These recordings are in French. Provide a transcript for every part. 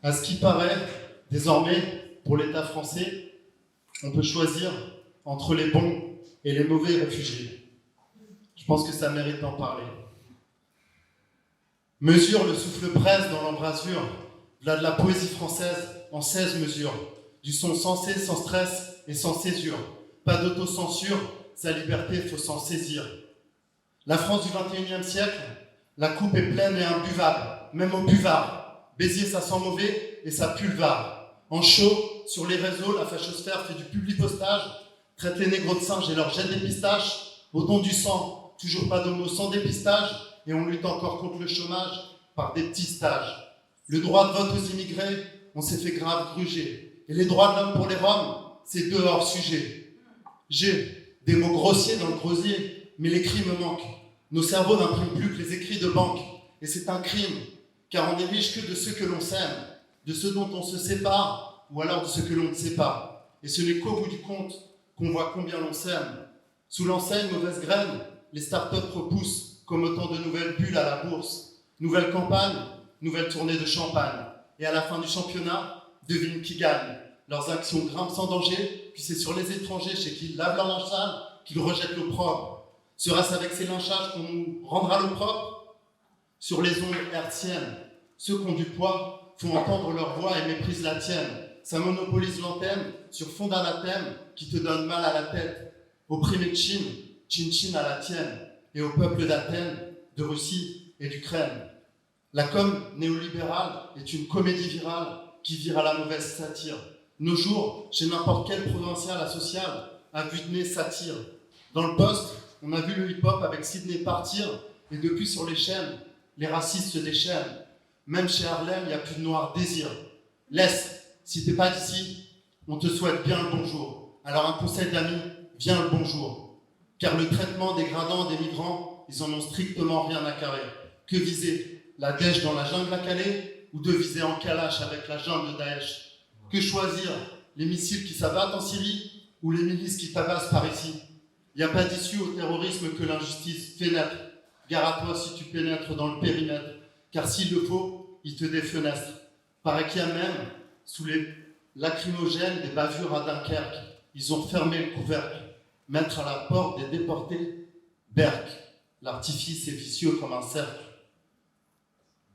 À ce qui paraît, désormais, pour l'État français, on peut choisir entre les bons et les mauvais réfugiés. Je pense que ça mérite d'en parler. Mesure le souffle braise dans l'embrasure, voilà de la poésie française en 16 mesures, du son sensé, sans stress et sans césure. Pas d'autocensure, sa liberté, faut s'en saisir. La France du 21e siècle, la coupe est pleine et imbuvable, même au buvard. Béziers, ça sent mauvais et ça pue le var. En chaud, sur les réseaux, la fachosphère fait du publipostage, traite les négros de singes et leur jette des pistaches. Au don du sang, toujours pas d'homo sans dépistage, et on lutte encore contre le chômage par des petits stages. Le droit de vote aux immigrés, on s'est fait grave gruger. Et les droits de l'homme pour les Roms, c'est deux hors sujet. J'ai des mots grossiers dans le grosier, mais les cris me manquent. Nos cerveaux n'impriment plus que les écrits de banque. Et c'est un crime, car on n'est riche que de ceux que l'on s'aime, de ceux dont on se sépare, ou alors de ceux que l'on ne sait pas. Et ce n'est qu'au bout du compte qu'on voit combien l'on s'aime. Sous l'enseigne mauvaise graine, les startups repoussent comme autant de nouvelles bulles à la bourse. Nouvelle campagne, nouvelle tournée de champagne. Et à la fin du championnat, devine qui gagne. Leurs actions grimpent sans danger, puis c'est sur les étrangers chez qui ils lavent leur linge sale qu'ils rejettent l'opprobre. Sera-ce avec ces lynchages qu'on nous rendra l'opprobre ? Sur les ondes hertziennes, ceux qui ont du poids font entendre leur voix et méprisent la tienne. Ça monopolise l'antenne sur fond d'anathème qui te donne mal à la tête. Opprimé de Chine, chin-chin à la tienne. Et au peuple d'Athènes, de Russie et d'Ukraine. La com néolibérale est une comédie virale qui vire à la mauvaise satire. Nos jours, chez n'importe quel provincial asocial, à vue de nez satire. Dans le Poste, on a vu le hip-hop avec Sydney partir, et depuis sur les chaînes, les racistes se déchaînent. Même chez Harlem, il n'y a plus de noir désir. Laisse, si t'es pas d'ici, on te souhaite bien le bonjour. Alors un conseil d'amis, viens le bonjour. Car le traitement dégradant des migrants, ils en ont strictement rien à carrer. Que viser, la dèche dans la jungle à Calais, ou de viser en calache avec la jungle de Daesh? Que choisir, les missiles qui s'abattent en Syrie, ou les milices qui tabassent par ici? Il n'y a pas d'issue au terrorisme que l'injustice fait naître. Gare à toi si tu pénètres dans le périmètre, car s'il le faut, il te défenestre. Paraît qu'il y a même, sous les lacrymogènes, des bavures à Dunkerque. Ils ont fermé le couvercle. Mettre à la porte des déportés, Berck. L'artifice est vicieux comme un cercle.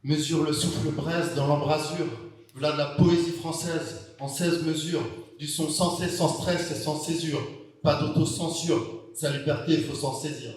Mesure le souffle braise dans l'embrasure. Voilà de la poésie française en 16 mesures. Du son sensé, sans stress et sans césure. Pas d'autocensure. Sa liberté, il faut s'en saisir.